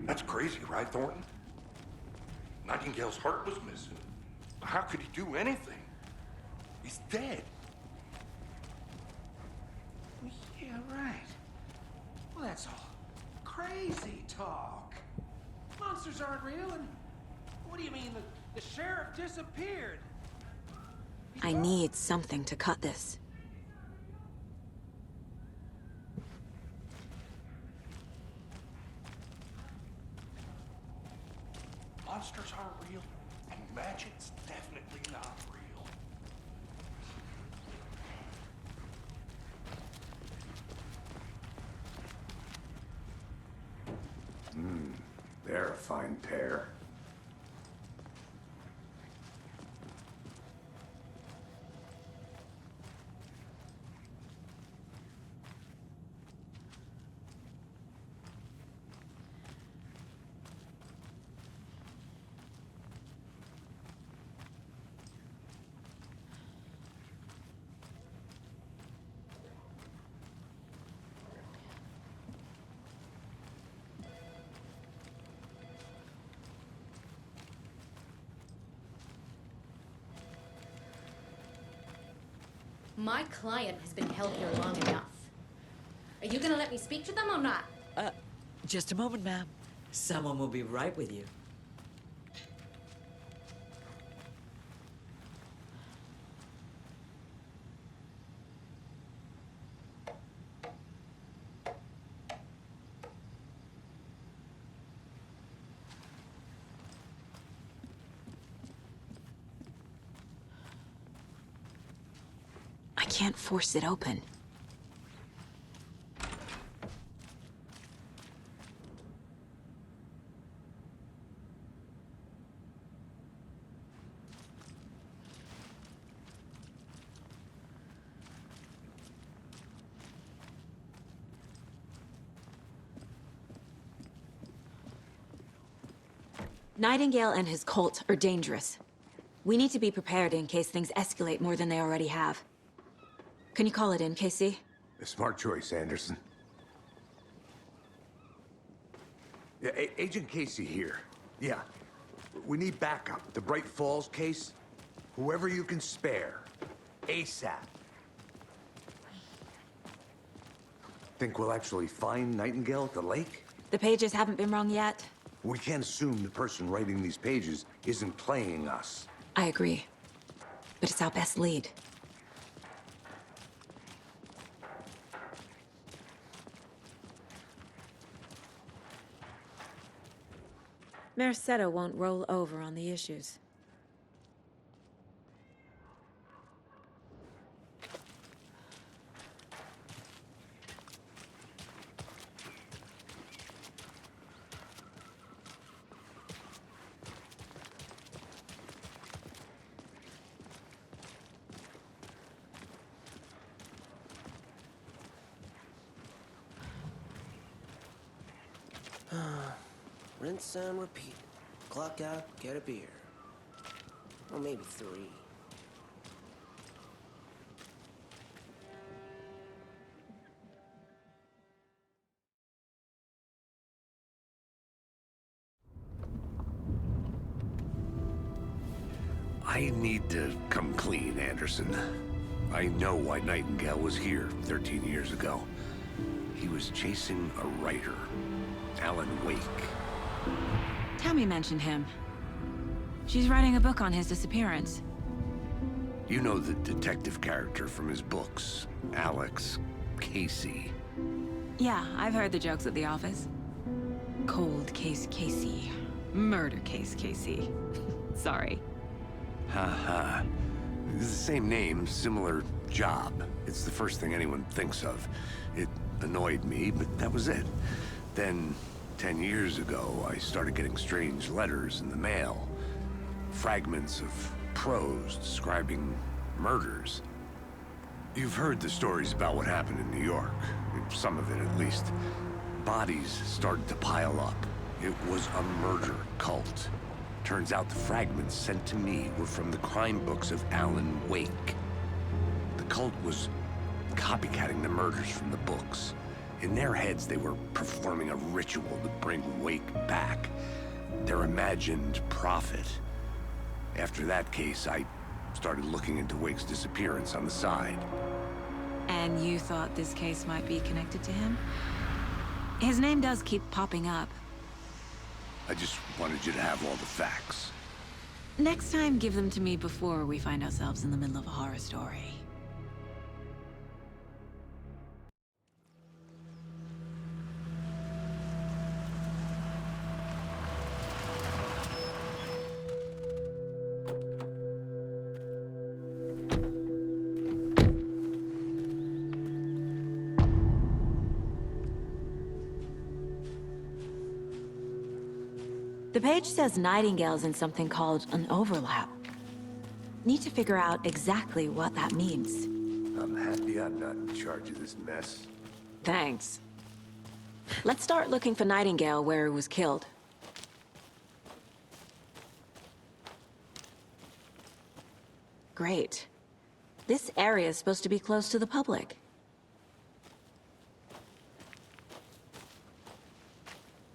That's crazy, right, Thornton? Nightingale's heart was missing. How could he do anything? He's dead. Yeah, right. Well, that's all crazy talk. Monsters aren't real, and what do you mean the sheriff disappeared? I need something to cut this. Monsters aren't real, and magic's definitely not real. They're a fine pair. My client has been held here long enough. Are you gonna let me speak to them or not? Just a moment, ma'am. Someone will be right with you. I can't force it open. Nightingale and his cult are dangerous. We need to be prepared in case things escalate more than they already have. Can you call it in, Casey? A smart choice, Anderson. Yeah, Agent Casey here. Yeah. We need backup. The Bright Falls case. Whoever you can spare. ASAP. Think we'll actually find Nightingale at the lake? The pages haven't been rung yet. We can't assume the person writing these pages isn't playing us. I agree. But it's our best lead. Mercado won't roll over on the issues. Rinse and repeat. Clock out, get a beer. Or maybe 3. I need to come clean, Anderson. I know why Nightingale was here 13 years ago. He was chasing a writer, Alan Wake. Tammy mentioned him. She's writing a book on his disappearance. You know the detective character from his books, Alex Casey. Yeah, I've heard the jokes at the office. Cold case Casey. Murder case Casey. Sorry. Ha. It's the same name, similar job. It's the first thing anyone thinks of. It annoyed me, but that was it. Then, 10 years ago, I started getting strange letters in the mail. Fragments of prose describing murders. You've heard the stories about what happened in New York. Some of it, at least. Bodies started to pile up. It was a murder cult. Turns out the fragments sent to me were from the crime books of Alan Wake. The cult was copycatting the murders from the books. In their heads, they were performing a ritual to bring Wake back. Their imagined prophet. After that case, I started looking into Wake's disappearance on the side. And you thought this case might be connected to him? His name does keep popping up. I just wanted you to have all the facts. Next time, give them to me before we find ourselves in the middle of a horror story. The page says Nightingale's in something called an overlap. Need to figure out exactly what that means. I'm happy I'm not in charge of this mess. Thanks. Let's start looking for Nightingale where he was killed. Great. This area is supposed to be close to the public.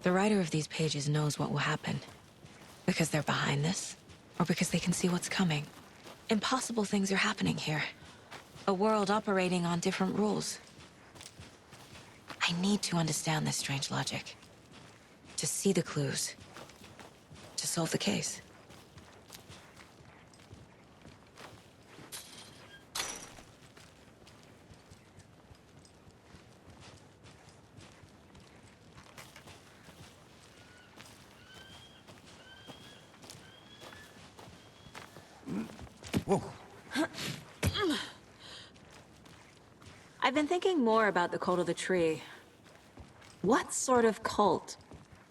The writer of these pages knows what will happen. Because they're behind this, or because they can see what's coming. Impossible things are happening here. A world operating on different rules. I need to understand this strange logic. To see the clues. To solve the case. Whoa. I've been thinking more about the cult of the tree. What sort of cult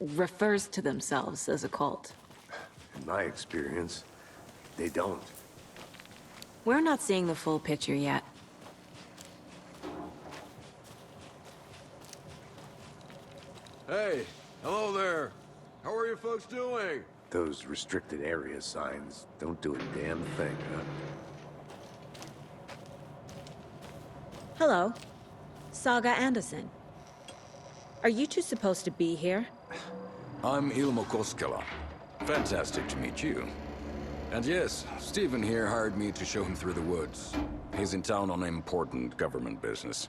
refers to themselves as a cult? In my experience, they don't. We're not seeing the full picture yet. Hey, hello there. How are you folks doing? Those restricted area signs don't do a damn thing, huh? Hello. Saga Anderson. Are you two supposed to be here? I'm Ilmo Koskela. Fantastic to meet you. And yes, Stephen here hired me to show him through the woods. He's in town on important government business.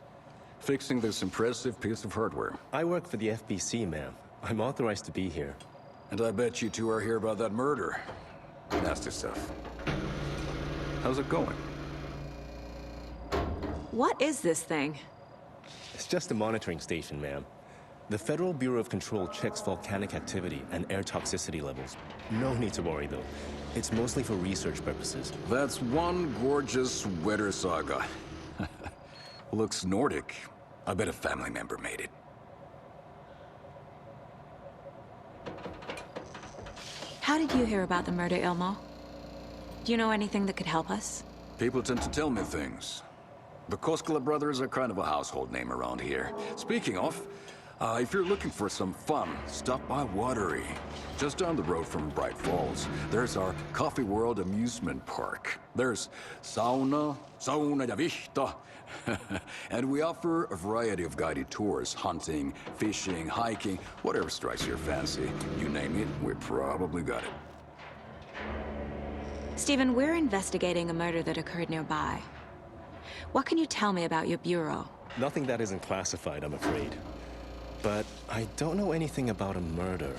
Fixing this impressive piece of hardware. I work for the FBC, ma'am. I'm authorized to be here. And I bet you two are here about that murder. Nasty stuff. How's it going? What is this thing? It's just a monitoring station, ma'am. The Federal Bureau of Control checks volcanic activity and air toxicity levels. No need to worry, though. It's mostly for research purposes. That's one gorgeous weather saga. Looks Nordic. I bet a family member made it. How did you hear about the murder, Ilmo? Do you know anything that could help us? People tend to tell me things. The Koskela brothers are kind of a household name around here. Speaking of, if you're looking for some fun, stop by Watery. Just down the road from Bright Falls, there's our Coffee World amusement park. There's sauna ja vihta. And we offer a variety of guided tours, hunting, fishing, hiking, whatever strikes your fancy. You name it, we probably got it. Stephen, we're investigating a murder that occurred nearby. What can you tell me about your bureau? Nothing that isn't classified, I'm afraid. But I don't know anything about a murder.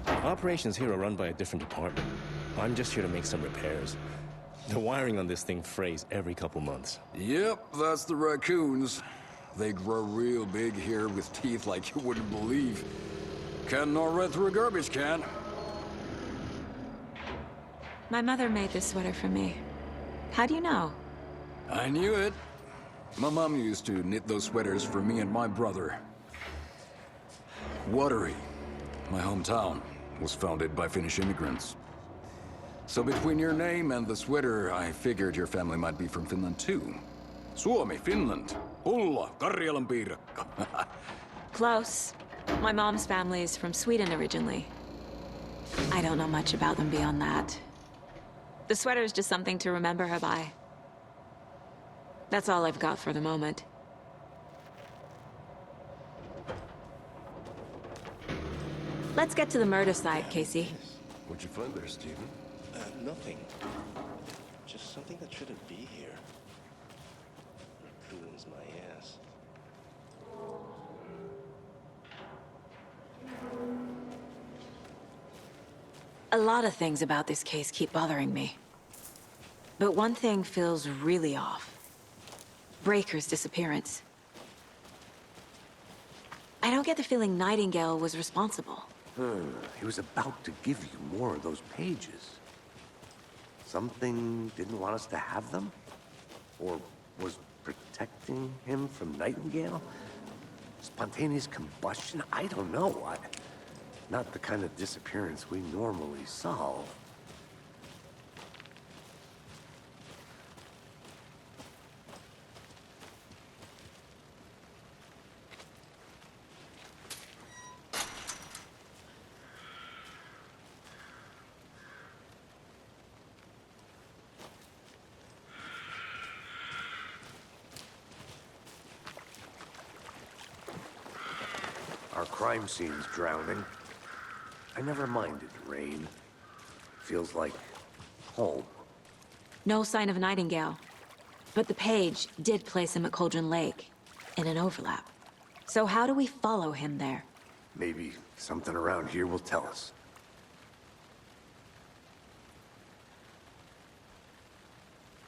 Operations here are run by a different department. I'm just here to make some repairs. The wiring on this thing frays every couple months. Yep, that's the raccoons. They grow real big here with teeth like you wouldn't believe. Can't gnaw right through a garbage can. My mother made this sweater for me. How do you know? I knew it. My mom used to knit those sweaters for me and my brother. Watery, my hometown, was founded by Finnish immigrants. So between your name and the sweater, I figured your family might be from Finland too. Suomi, Finland. Ulla, Karjalan piirakka. Close. My mom's family is from Sweden originally. I don't know much about them beyond that. The sweater is just something to remember her by. That's all I've got for the moment. Let's get to the murder site, Casey. What'd you find there, Stephen? Nothing. Just something that shouldn't be here. Raccoons my ass. A lot of things about this case keep bothering me. But one thing feels really off. Breaker's disappearance. I don't get the feeling Nightingale was responsible. He was about to give you more of those pages. Something didn't want us to have them? Or was protecting him from Nightingale? Spontaneous combustion? I don't know. Not the kind of disappearance we normally solve. Our crime scene's drowning. I never minded rain. Feels like home. No sign of Nightingale. But the page did place him at Cauldron Lake, in an overlap. So how do we follow him there? Maybe something around here will tell us.